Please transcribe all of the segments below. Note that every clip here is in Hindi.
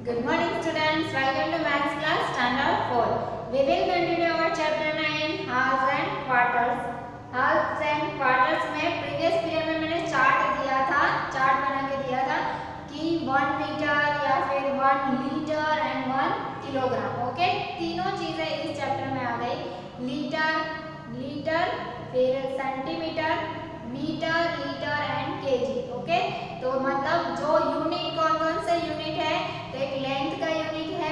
Good morning students, welcome to maths class standard 4. We will continue our chapter 9 halves and quarters. Halves and quarters में previous period में मैंने चार्ट दिया था, चार्ट बना के दिया था कि 1 मीटर या फिर 1 लीटर एंड 1 किलोग्राम. ओके, तीनों चीजें इस चैप्टर में आ गई. लीटर, फिर centimetre, metre, litre and kg. Okay, तो मतलब जो यूनिट कौन कौन से यूनिट है, तो एक लेंथ का यूनिट है,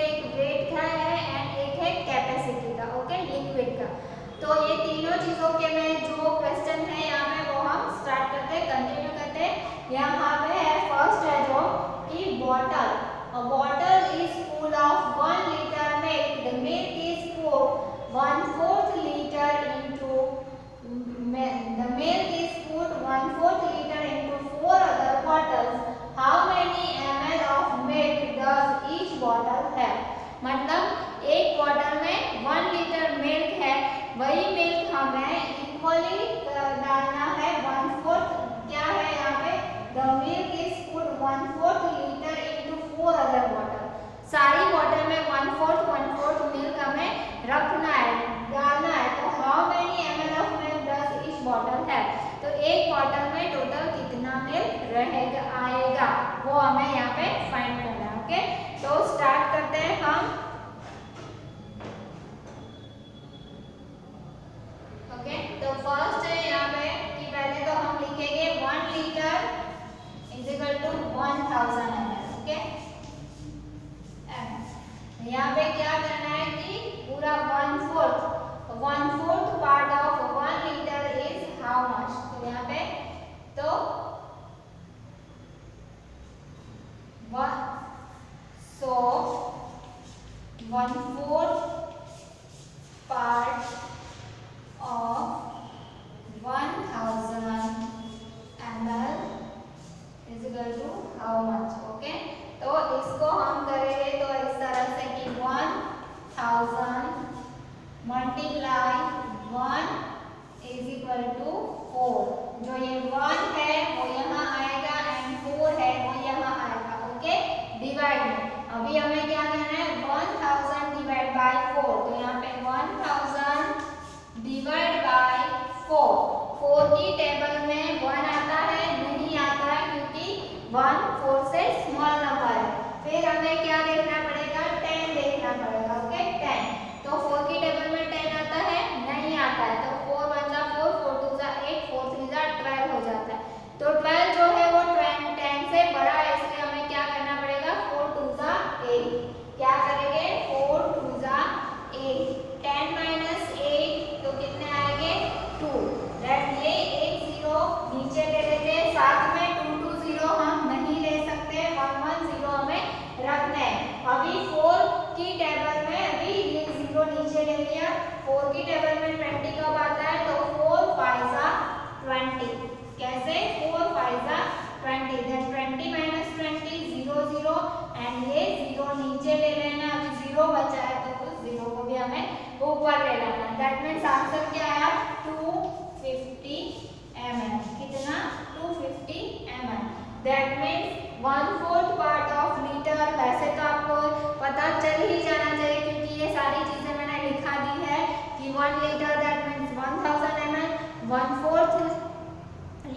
एक वेट का है एंड एक है कैपेसिटी का. ओके, लिक्विड का. तो ये तीनों चीजों के में जो क्वेश्चन है यहाँ पे वो हम स्टार्ट करते हैं, कंटिन्यू करते हैं. यहाँ पे है फर्स्ट है जो कि bottle. A bottle is full of 1 liter milk. The milk is poured 1/4 liter into the milk is poured 1/4 liter into 4 other bottles. How many ml of milk does each bottle have? मतलब एक बॉटल में 1 लीटर मिल्क है, वही मिल्क हमें इक्वली डालना है 1/4. क्या है यहाँ पे? The milk is poured 1/4 liter into 4 other bottle. सारी बॉटल में 1/4 मिल्क हमें रखना है, डालना है. तो how many ml of milk does each bottle have? तो एक बॉटल में टोटल कितना मिल्क रहेगा आएगा वो हमें यहाँ पे फाइंड करना है. ओके, तो स्टार्ट करते हैं हम. ओके, तो फर्स्ट है यहाँ पे कि पहले तो हम लिखेंगे 1 litre is equal to 1000 ml. Okay, यहाँ पे क्या करना है कि पूरा 1/4 part of 1 litre is how much. तो यहाँ पे तो 1/4 part of 1000 ml is equal to how much. Okay, तो इसको हम करेंगे तो इस तरह से कि 1000 मल्टीप्लाई 1 इज इक्वल टू 4. जो ये 1 है वो यहाँ आएगा एंड 4 है वो यहाँ आएगा. ओके, डिवाइड में अभी हमें क्या करना है 1000 डिवाइड बाय 4. तो यहाँ पे 1000 डिवाइड बाय 4 की टेबल में 1 आता है नहीं आता है क्योंकि 1 4 से स्मॉल नंबर है. फिर हमें क्या देखना पड़ेगा 10 देखना पड़ेगा. ओके, 10. तो 4 की टेबल में 10 आता है नहीं आता है. तो 4 1 जा 4, 4 2 जा 8, 4 3 जा 12 हो जाता है. तो 12 जो है वो 10 से बड़ा है, इसलिए हमें क्या करना पड़ेगा 4 2 जा 8. क्या करेंगे 4 2 जा 8. 10 माइनस 8 तो कितने आएंगे 2. दैट ये एक 0 नीचे ले लेते हैं. साथ में 2 2 0 हम नहीं ले सकते, 1 1 0 हमें रखना है. अभी 4 की टेबल में अभी ये 0 नीचे ले लिया. 4 की टेबल में 20 कब आता है? तो 4 5 जा 20. कैसे 4 5 जा 20. देन 20 माइनस 20 0 0 एंड ये 0 नीचे ले लेना. अभी 0 बचा है तो उस 0 को भी हमें ऊपर ले लेना. दैट मीन्स आंसर क्या आया 250 ml. कितना 250 ml. That means 1/4 part of litre. वैसे तो आपको पता चल ही जाना चाहिए क्योंकि ये सारी चीजें मैंने लिखा दी है कि 1 litre that means 1000 ml, 1/4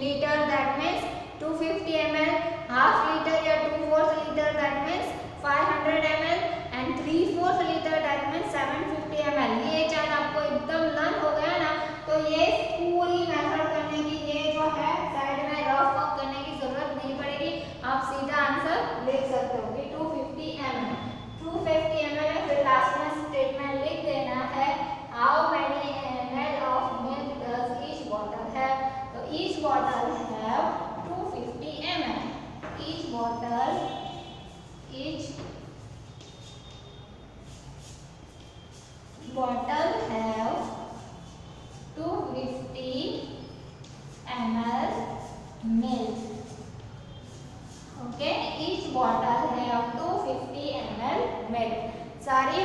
litre that means 250 ml, half litre या 2/4 litre that means 500 ml and 3/4 litre that means 750 ml. ये चार्ट आपको एकदम लर्न हो गया ना, तो ये पूरी मेथड करने की ये जो है साइड में रफ वर्क करने की जरूरत नहीं पड़ेगी. आप सीधा आंसर लिख सकते हो कि 250 ml. 250 ml है. फिर लास्ट में स्टेटमेंट लिख देना है how many ml of milk does each bottle have. तो each bottle have 250 ml. Each bottle have 250 ml milk. ओके, each bottle have 250 ml milk. सारी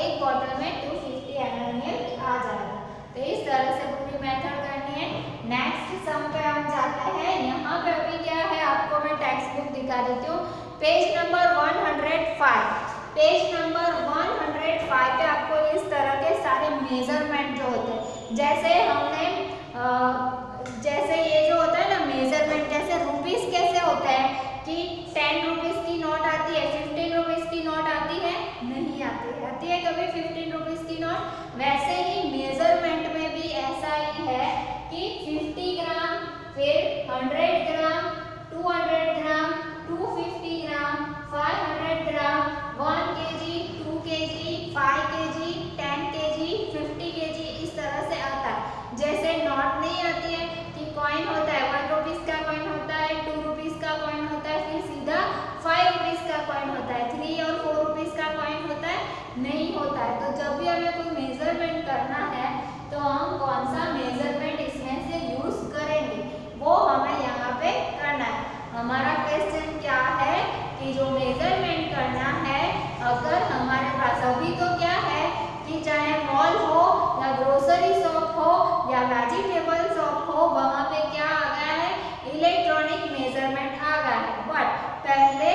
एक बॉटल में 250 ml मिल्क आ जाएगा. तो इस तरह से पूरी मेथड करनी है. नेक्स्ट सम पे हम जाते हैं. यहाँ पे अभी क्या है आपको मैं टेक्स्ट बुक दिखा देती हूँ पेज नंबर 105, पेज नंबर 105 पे आपको इस तरह के सारे मेजरमेंट जो होते हैं, जैसे हमने जैसे ये जो होता है ना मेजरमेंट, जैसे रुपीस कैसे होता है कि 10 रुपीस की नोट आती है, 15 रुपीस की नोट आती है, नहीं आती है कभी 15 रुपीस की नोट। वैसे ही मेजरमेंट में भी ऐसा ही है कि 50 ग्राम, फिर 100 ग्राम, 200 ग्राम, 250 ग्राम, 500 ग्राम, 1 kg, 2 kg, 5 kg, 10 kg, 50 kg, इस तरह से आता है। जैसे नोट नहीं आती है कि कॉइन होता है, 1 रुपीस का कॉइन होता है, 2 रुपीस का कॉइन होता है, फिर सीधा 5 रुपीस का कॉइन होता है, 3 और 4 रुपीस का कॉइन होता है, नहीं होता है। तो जब भी हमें कोई मेजरमेंट करना है तो हम कौन सा मेजरमेंट इसमें से यूज करेंगे वो हमें यहाँ पे करना है। हमारा क्वेश्चन क्या है कि जो मेजरमेंट करना है, अगर हमारे पास अभी तो क्या है कि चाहे मॉल हो या ग्रोसरी शॉप हो या वेजिटेबल शॉप हो, वहाँ पे क्या आ गया है, इलेक्ट्रॉनिक मेजरमेंट आ गया है। बट पहले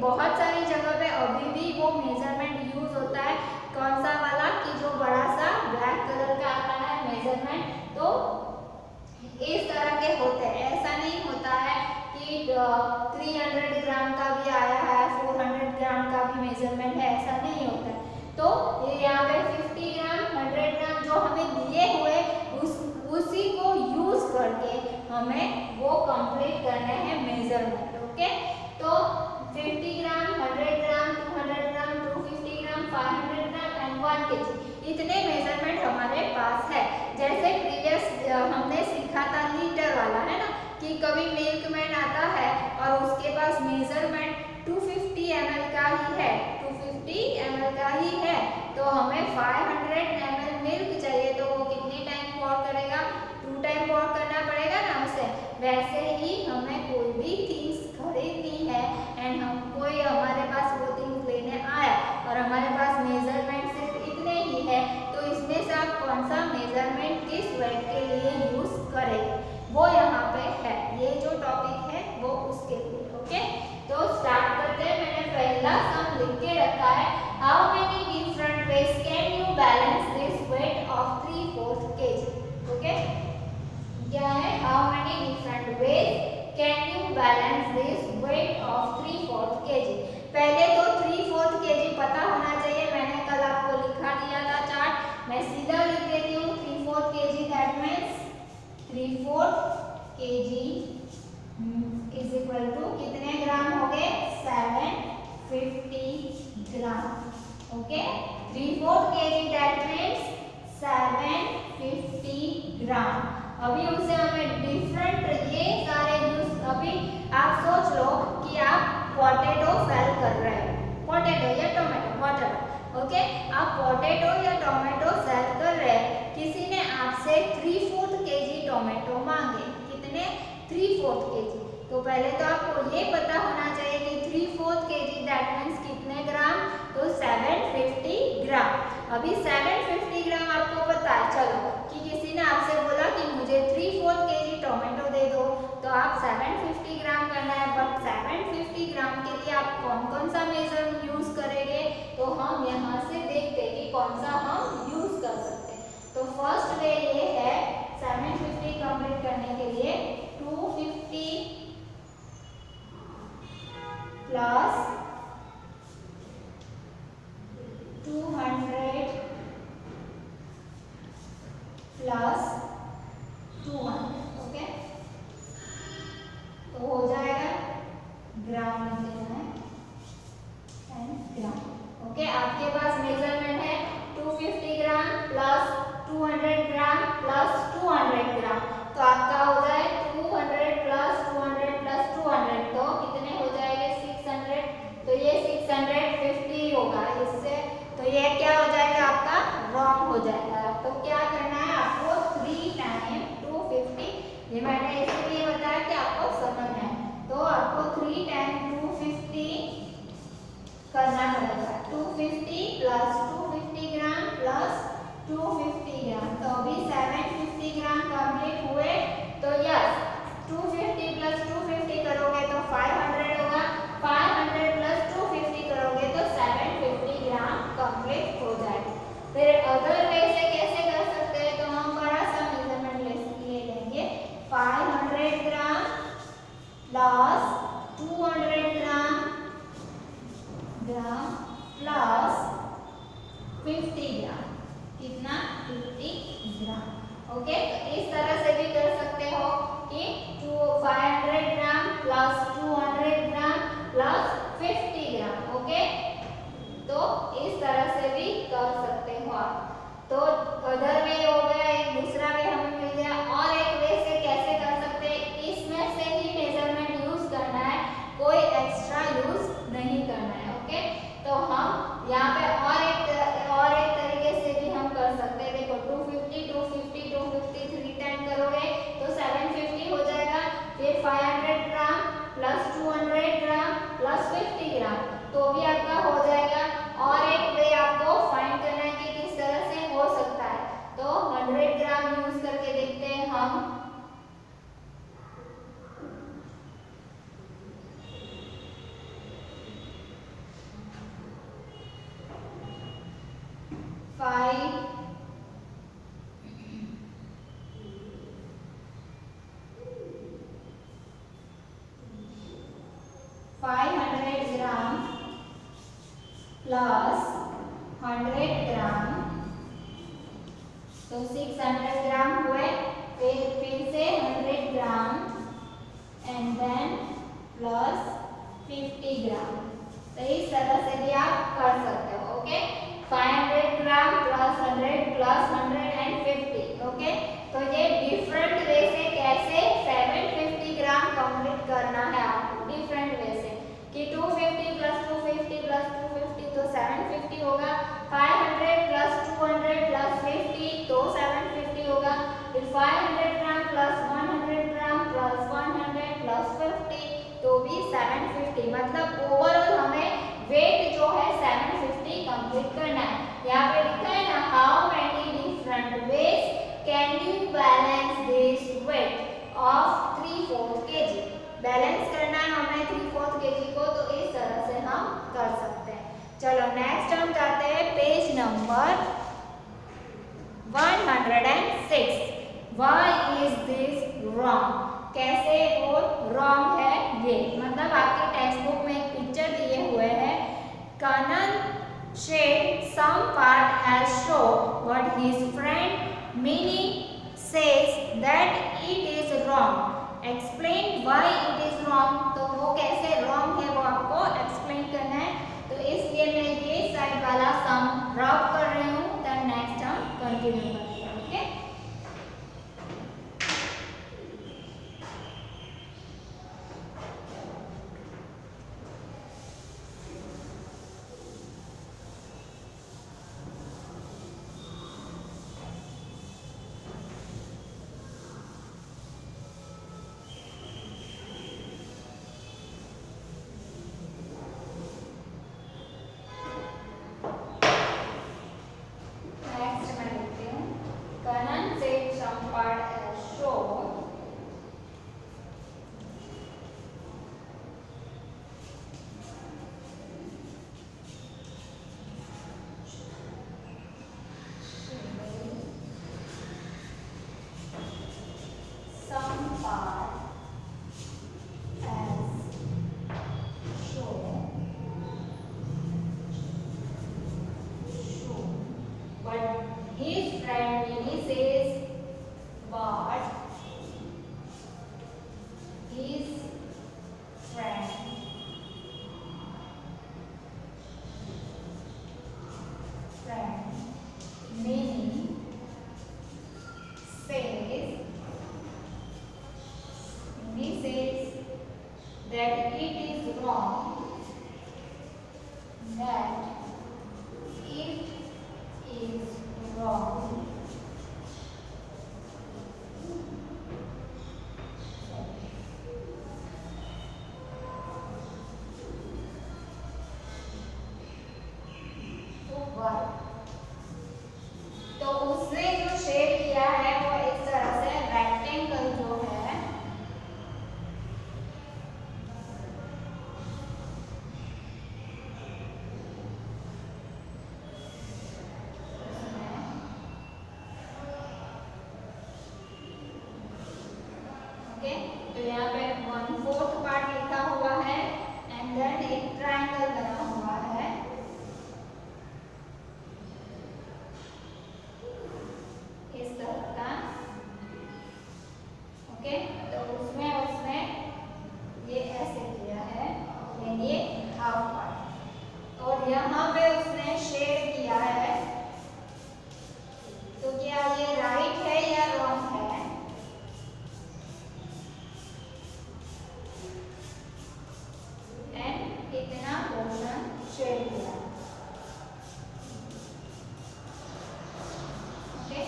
बहुत सारी जगह पे अभी भी वो मेजरमेंट यूज होता है, कौन सा वाला कि जो बड़ा सा ब्लैक कलर का आता है मेजरमेंट, तो इस तरह के होते हैं। ऐसा नहीं होता है कि 300 ग्राम का भी आया है, 400 ग्राम का भी मेजरमेंट है, ऐसा नहीं होता है। तो ये यहाँ पे 50 ग्राम, 100 ग्राम जो हमें दिए हुए उसी को यूज करके हमें वो कंप्लीट करने हैं मेजरमेंट। ओके, तो 50 ग्राम, 100 ग्राम, 200 ग्राम, 250 ग्राम, 500 ग्राम एंड 1 kg, इतने मेजरमेंट हमारे पास है। जैसे प्रीवियस हमने सीखा था लीटर वाला, है ना, कि कभी मिल्कमैन आता है और उसके पास मेजरमेंट 250 ml का ही है, 250 ml का ही है, तो हमें 500 ml मिल्क चाहिए, तो वो कितने टाइम पॉर करेगा, 2 टाइम पॉर करना पड़ेगा ना उसे। वैसे ही हमें कोई भी थिंग्स खरीदनी है एंड हम कोई हमारे पास वो थिंग्स लेने आया और हमारे पास मेजरमेंट सिर्फ इतने ही है, तो इसमें से आप कौन सा मेजरमेंट किस वेट के लिए यूज करेंगे वो यहाँ पे है। ये जो टॉपिक है वो उसके लिए। ओके, तो स्टार्ट करते हैं। मैंने पहला सम लिख के रखा है, how many different ways can you balance this weight of 3/4 kg। Okay, क्या है, how many different ways can you balance this weight of 3/4 kg। पहले तो 3/4 kg पता होना चाहिए, मैंने कल आपको लिखा दिया था चार्ट, मैं सीधा लिख देती हूँ 3/4 kg, that means 3/4 kg is equal to कितने ग्राम हो गए, 750 gram. Okay, 3/4 kg that means 750 gram. अभी उसे हमें डिफरेंट ये सारे यूज, अभी आप सोच लो कि आप पोटैटो सेल कर रहे हो, पोटैटो या टोमेटो व्हाटएवर, ओके, आप पोटैटो या टोमेटो सेल कर रहे हैं, किसी ने आपसे 3/4 kg टोमेटो मांगे, कितने, 3/4 kg, तो पहले तो आपको ये पता होना चाहिए कि 3/4 kg दैट मीन्स कितने ग्राम, तो 750 ग्राम। अभी 750 ग्राम आपको पता है, चलो कि किसी ने आपसे बोला कि मुझे 3/4 kg टोमेटो दे दो, तो आप 750 ग्राम करना है, बट 750 ग्राम के लिए आप कौन कौन सा मेजर यूज करेंगे, तो हम यहाँ से देखते हैं कि कौन सा हम यूज कर सकते हैं। तो फर्स्ट वे ये है 750 कंप्लीट करने के लिए 250 प्लस 200 प्लस 200, ओके, तो हो जाएगा ग्राम में देना है 10 ग्राम। ओके, आपके पास मेजरमेंट है 250 ग्राम प्लस 200 ग्राम प्लस 200 ग्राम, तो आपका हो जाए 200 प्लस 200 प्लस 200, तो कितने हो जाएंगे 600, तो ये 650 होगा इससे, तो ये क्या हो जाएगा आपका रॉन्ग हो जाएगा। तो क्या करना है आपको, 3 टाइम 250, ये मैंने इसलिए बताया कि आपको समझना है, तो आपको 3 टाइम 250 करना पड़ेगा, 250 प्लस 250 ग्राम प्लस 250 ग्राम, तो अभी 750 ग्राम कंप्लीट हुए, तो यस 250 प्लस 250 करोगे तो 500 होगा, 500 प्लस 200 ग्राम प्लस 50 ग्राम, कितना 50 ग्राम। ओके, तो इस तरह से भी कर सकते हो कि 500 ग्राम प्लस 200 ग्राम प्लस 50 ग्राम। ओके, तो इस तरह से भी कर सकते हो आप। तो अदर वे हो गया, एक दूसरा वे हमें मिल गया। और एक वे से कैसे कर सकते हैं, इसमें से ही मेजरमेंट यूज करना है, कोई एक्स्ट्रा यूज नहीं करना है। ओके, तो हम यहाँ पे और एक तरीके से भी हम कर सकते हैं। देखो 250 250 250 3 टाइम करोगे तो 750 हो जाएगा। फिर 500 ग्राम प्लस 200 ग्राम प्लस 50 ग्राम, तो भी आपका हो जाएगा। और एक वे आपको फाइंड करना है कि किस तरह से हो सकता है, तो 100 ग्राम यूज करके देखते हैं हम। फाइव 500 ग्राम प्लस 100 ग्राम, तो 600 ग्राम हुए। फिर से 100 ग्राम एंड देन प्लस 50 ग्राम। तो इस तरह से भी आप कर सकते हो। Okay, 500 gram plus 100 and 50। Okay, तो ये डिफरेंट वे से कैसे 750 ग्राम कंप्लीट करना है आपको, डिफरेंट वे से कि 250 प्लस 250 प्लस 250 तो 750 होगा। 500 प्लस 200 प्लस 50 तो 750 होगा। फिर 500 gram plus 100 gram plus 100 plus 50 तो भी 750। मतलब ओवरऑल हमें वेट जो है 750 कंप्लीट करना है। यहाँ पे लिखा है ना, how many different ways can you balance this weight of 3/4 kg। Balance करना है हमें 3/4 kg को, तो इस तरह से हम कर सकते हैं। चलो नेक्स्ट हम जाते हैं page number 106। Why is this wrong? कैसे वो रॉन्ग है ये, मतलब आपके टेक्स्ट बुक में एक पिक्चर दिए हुए हैं। Kanan shared some part as show what his friend Minnie says that it is wrong. Explain why it is wrong. तो वो कैसे wrong है वो आपको explain करना है। तो इसलिए मैं ये साइड वाला सम ड्रॉप कर रही हूँ, देन नेक्स्ट हम कंटिन्यू करेंगे। Okay, his friend Minnie says what his friend Minnie says that it is wrong, that it is wrong. तो उसने जो शेड किया है वो इस तरह से रेक्टेंगल जो है ओके, तो यहाँ पे 1/4 पार्ट लिखा हुआ है एंड देन एक ट्रायंगल बना हुआ है इस तरह का। ओके, तो उसमें ये ऐसे किया है, ये हाफ पार्ट, और यहाँ पे उसने शेड किया है। तो क्या ये राइट है या रॉन्ग है? एंड इतना पोर्शन शेड किया। ओके,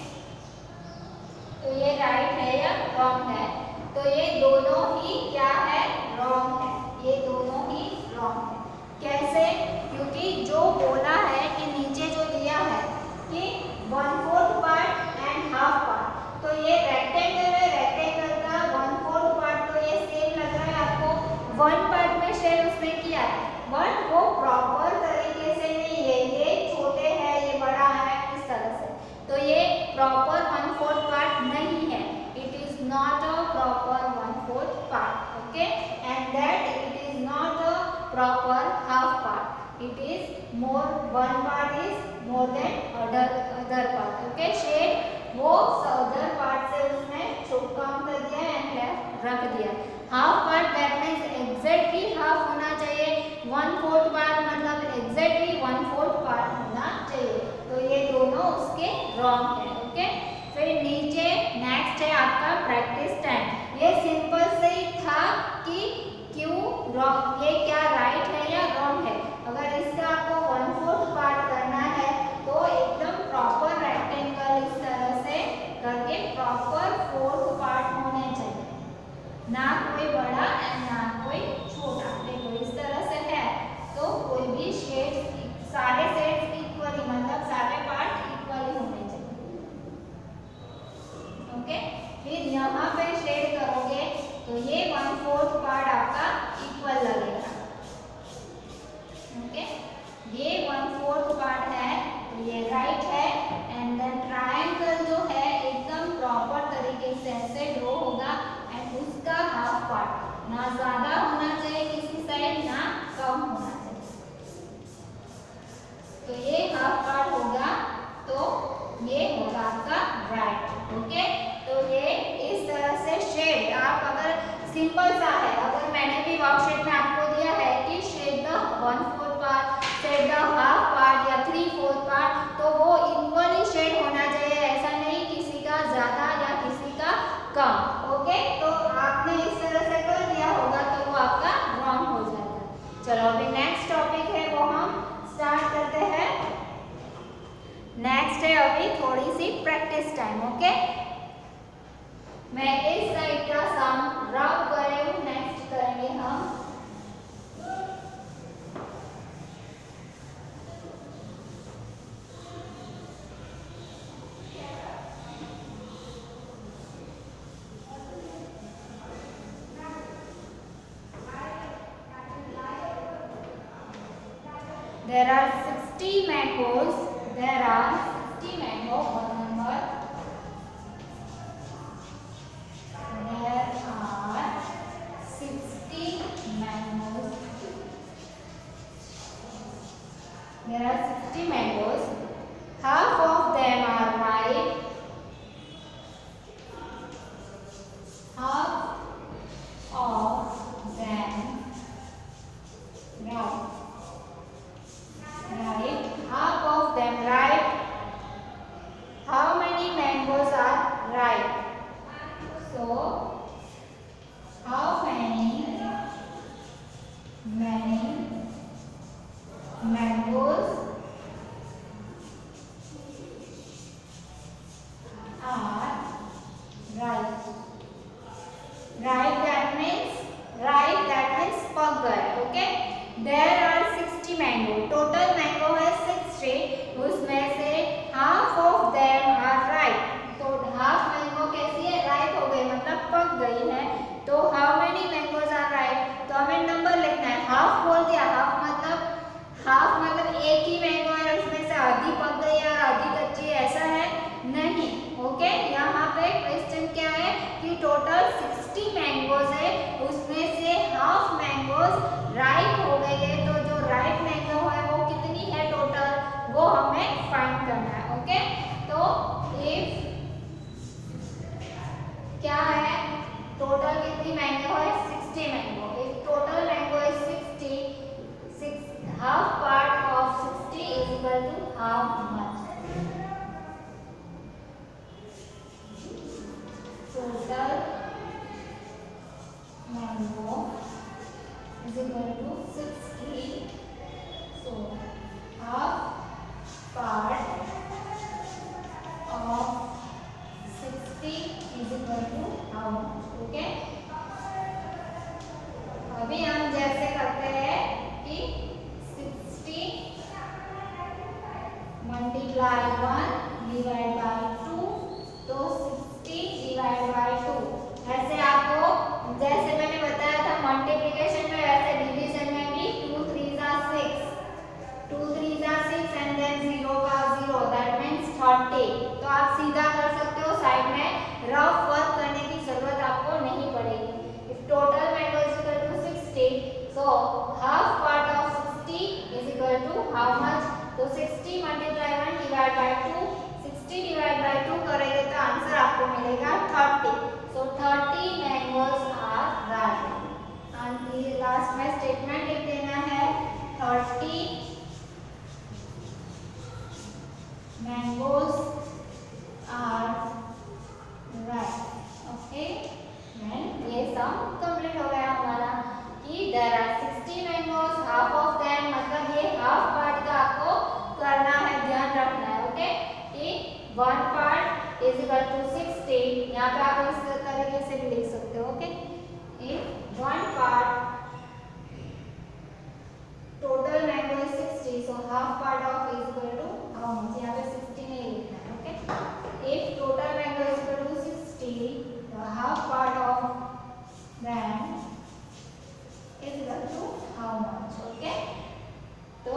तो ये राइट है या रॉन्ग है? तो ये दोनों ही क्या है? रॉन्ग है। ये दोनों ही रॉन्ग है। कैसे? क्योंकि जो बोला है कि नीचे जो दिया है कि 1/4 पार्ट एंड हाफ पार्ट, तो ये रेक्टेंगल है, रेक्टेंगल का 1/4 पार्ट तो ये सेम लग रहा है आपको। 1 पार्ट में शेड उसने किया है, बट वो प्रॉपर तरीके से नहीं है, ये छोटे है, ये बड़ा है, इस तरह से। तो ये प्रॉपर 1/4 पार्ट नहीं है। It is not a proper 1/4 part. Okay, and that it is not a proper half part. It is more, one part is more than other part. Okay, shade वो other part से उसने कम कर दिया एंड रख दिया। Half part that means exactly half होना चाहिए, 1/4 पार्ट मतलब एग्जैक्टली 1/4 पार्ट होना चाहिए। तो ये दोनों उसके रॉन्ग है। ओके, फिर नीचे नेक्स्ट है आपका प्रैक्टिस टाइम। ये सिंपल से ही था कि क्यों रॉन्ग, ये क्या राइट है या रॉन्ग है। अगर इसका आपको 1/4 पार्ट करना है तो एकदम प्रॉपर रेक्टेंगल इस तरह से करके प्रॉपर 4 पार्ट होने चाहिए, ना कोई बड़ा एंड ना कोई छोटा। देखो इस तरह से है, तो कोई भी शेड्स, सारे शेड्स इक्वली मतलब सारे पार्ट इक्वली होने चाहिए। ओके, फिर यहाँ पे शेड करोगे तो ये 1/4 पार्ट आपका इक्वल लगेगा। ओके, ये 1/4 पार्ट है, तो ये राइट है एंड देन ट्रायंगल जो है एकदम प्रॉपर तरीके से ऐसे ड्रॉ होगा एंड उसका हाफ पार्ट ना ज्यादा होना चाहिए किसी साइड, ना कम होना चाहिए। तो ये हाफ पार्ट होगा, तो ये होगा आपका राइट। ओके, तो ये इस तरह से शेड आप अगर सिंपल सा है, अगर मैंने भी वर्कशीट में आपको दिया है कि shade the 1/4 part, shade the half part या 3/4 पार्ट, तो वो इक्वली शेड होना चाहिए, ऐसा नहीं किसी का ज्यादा या किसी का कम। ओके, तो आपने इस तरह से कर दिया होगा तो वो आपका रॉन्ग हो जाएगा। चलो अभी नेक्स्ट टॉपिक है वो हम स्टार्ट करते हैं। नेक्स्ट है अभी थोड़ी सी प्रैक्टिस टाइम। ओके, मैं इस साइड का सम रब कर रही हूँ, नेक्स्ट करेंगे हम। There are 60 mangoes. There are 60 mango. One number. There are 60 mangoes. There are 60 mangoes. Half of them are ripe. Half of them ripe. Right, half of them ripe. How many mangoes are ripe? So, how many mangoes are ripe? Ripe that means पक गए। Okay, there are 60 mango, total mango है 60, उसमें से half of them are ripe, तो half mango कैसी है? ripe हो गई मतलब पक गई है। तो how many mangoes are ripe, तो हमें नंबर लिखना है। half बोल दिया, half मतलब एक ही मैंगो है, उसमें से आधी पक गई है और आधी कच्ची है, ऐसा है नहीं। ओके, यहाँ पे क्वेश्चन क्या है कि total 60 mango 60 mango. If total mango is 60, half part of 60 is equal to how much? Total mango is equal to 60. So half part of 60 is equal to how much? Okay. अभी हम जैसे करते हैं कि 60 मल्टीप्लाई 1 डिवाइड बाय 2, तो 60 डिवाइड बाय 2। ऐसे आपको जैसे मैंने बताया था मल्टीप्लिकेशन में, वैसे डिवीजन में भी 2 3 are 6, 2 3 are 6 एंड देन 0 का 0, दैट मींस 30। तो आप सीधा कर सकते हो, साइड में रफ वर्क करने की जरूरत आपको नहीं पड़ेगी। If total mango is equal to 60, so half part of 60 is equal to how much? तो 60 multiply 1 divide by 2, 60 divide by 2 करेंगे तो आंसर आपको मिलेगा 30। So 30 mangoes are right. And last में स्टेटमेंट लिख देना है 30 मैंगोज आर राइट। ओके, ये सम कंप्लीट हो गया हमारा कि there are 60 mangoes, half of them, मतलब ये हाफ पार्ट का आपको करना है, ध्यान रखना है। ओके, कि 1 पार्ट इज इक्वल टू 60, यहाँ पे आप इस तरीके से भी लिख सकते हो। Okay, if 1 part total mango is 60, so half part of is equal to how much? यहाँ पे 60 नहीं लिखना है। Okay, if total mango is equal to 60, the half part of them is equal to how much? Okay, तो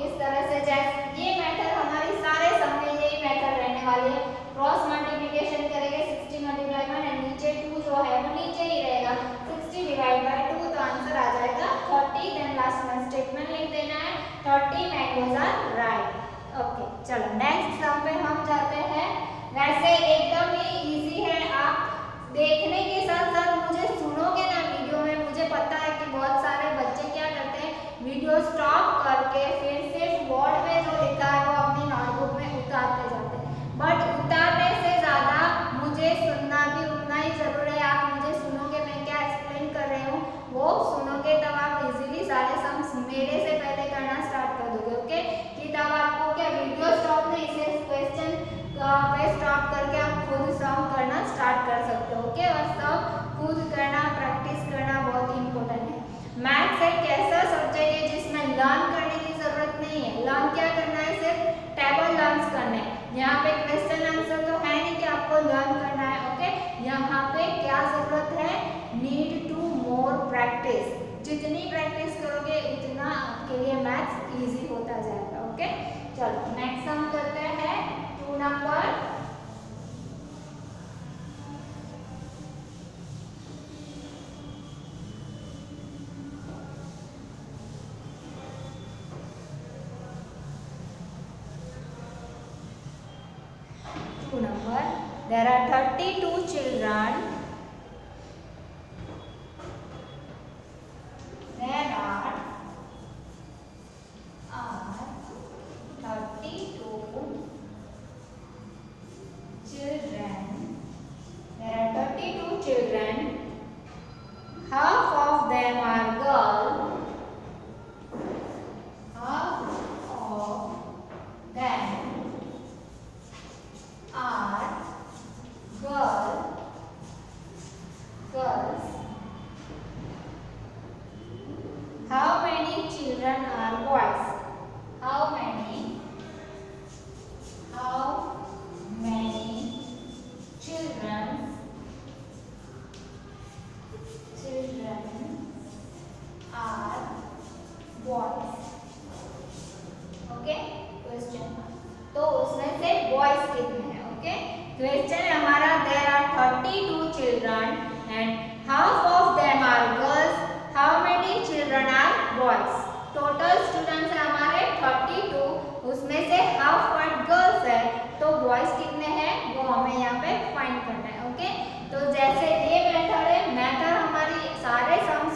इस तरह से जैसे ये मेथड हमारी सारे सम में यही मेथड रहने वाली है। क्रॉस मल्टीप्लिकेशन करेंगे 60 मल्टीप्लाई 1 एंड नीचे 2 जो है वो नीचे ही रहेगा, 60 डिवाइड बाय 2, तो आंसर आ जाएगा 30। देन लास्ट में स्टेटमेंट लिख देना है 30 मैंगोज आर राइट। ओके, चलो नेक्स्ट सम पे हम जाते हैं। वैसे एकदम ही इजी है, आप देखने के साथ साथ मुझे सुनोगे ना वीडियो में, मुझे पता है कि बहुत सारे बच्चे क्या करते हैं, वीडियो स्टॉप करके फिर सिर्फ बोर्ड में जो लिखा है वो अपनी नोटबुक में उतारते जाते हैं। बट उतारने से ज़्यादा मुझे सुनना भी उतना ही ज़रूरी है। आप मुझे सुनोगे, मैं क्या एक्सप्लेन कर रही हूँ वो सुनोगे, तब आप इजीली सारे सम्स मेरे से पहले करना स्टार्ट कर दोगे। ओके, कि तब आपको क्या वीडियो स्टॉप नहीं, सिर्फ क्वेश्चन पे स्टॉप करके आप खुद सम करना स्टार्ट कर सकते हो। ओके, और सब खुद करना, प्रैक्टिस करना बहुत ही इंपॉर्टेंट है। मैथ्स एक ऐसा सब्जेक्ट है जिसमें लर्न करने की जरूरत नहीं है। लर्न क्या करना है? सिर्फ टेबल लर्न्स करने हैं। यहाँ पे क्वेश्चन आंसर तो है नहीं कि आपको लर्न करना है। ओके, यहाँ पे क्या जरूरत है? Need to more practice. जितनी प्रैक्टिस करोगे उतना आपके लिए मैथ्स इजी होता जाएगा। ओके, चलो नेक्स्ट सम करते हैं 2 number. There are 32 children. There are 32 children. There are 32 children. Half of them are girls. Half of them are girls. How many children are boys? How many children are boys? Okay, question तो उसमें से बॉयज कितने हैं? ओके, क्वेश्चन है हमारा there are 32 children and half of them are girls, how many children are boys? Total students है हमारे 32, उसमें से हाफ पार्ट गर्ल्स है, तो बॉयज कितने हैं वो हमें यहाँ पे फाइंड करना है। ओके, तो जैसे ये मेथड है, मेथड हमारी सारे सम्स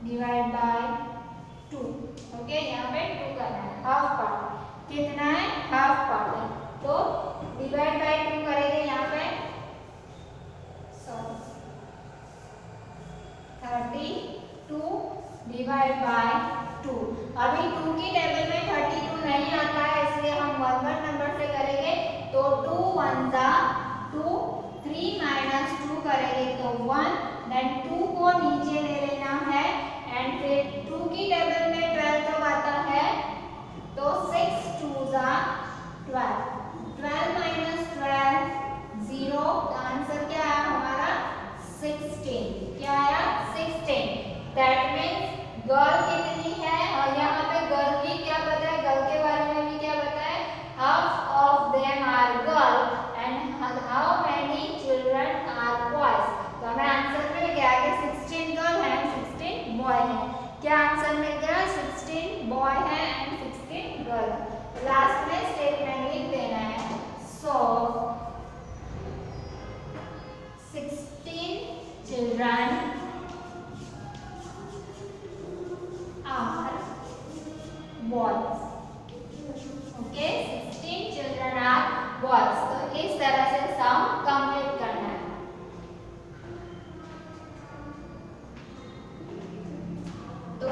डिवाइड बाय 2। ओके, यहाँ पे 2 करना है, हाफ पार्ट कितना है, हाफ पार्ट है, तो डिवाइड बाय 2 करेंगे यहाँ पे 32 डिवाइड बाय 2। अभी 2 की टेबल में 32 नहीं आता है, इसलिए हम 1 नंबर से करेंगे, तो 2 1 जा 2, 3 माइनस 2 करेंगे तो 1, देन 2 को नीचे ले लेना है, एंड फिर 2 की टेबल में 12 तक आता है, तो 6 2 जा 12, 12 माइनस 12 0, आंसर क्या आया हमारा 16। क्या आया 16। दैट मीन्स गर्ल कितनी है, और यहाँ पे गर्ल की क्या पता है, गर्ल के बारे में भी क्या पता है, half of them are girl and how many children are boys. तो हमें आंसर मिल गया कि 16 गर्ल है एंड 16 बॉय है। क्या आंसर मिल गया, 16 बॉय है एंड 16 गर्ल। लास्ट में स्टेटमेंट लिख देना है, सो 16 children are boys। Okay, 16 children are boys। तो इस तरह से सम कंप्लीट करना है। तो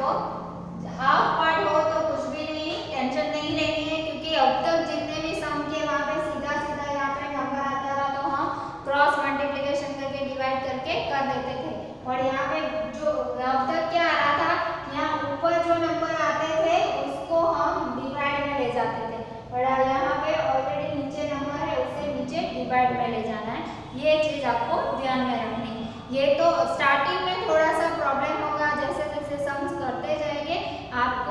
हाफ पार्ट हो तो कुछ भी नहीं, टेंशन नहीं लेनी है, क्योंकि अब तक जितने भी सम के वहां पे सीधा सीधा यहाँ पे नंबर आता रहा, तो हम क्रॉस मल्टीप्लिकेशन करके डिवाइड करके कर देते थे। और यहाँ पे जो अब तक क्या आ रहा था, यहाँ ऊपर जो नंबर आते थे उसको हम डिवाइड में ले जाते थे, और यहाँ पे ऑलरेडी नीचे नंबर है उसे नीचे डिवाइड में ले जाना है। ये चीज आपको ध्यान में रखनी है। ये तो स्टार्टिंग में थोड़ा सा प्रॉब्लम होगा, जैसे जैसे सम्स करते जाएंगे आप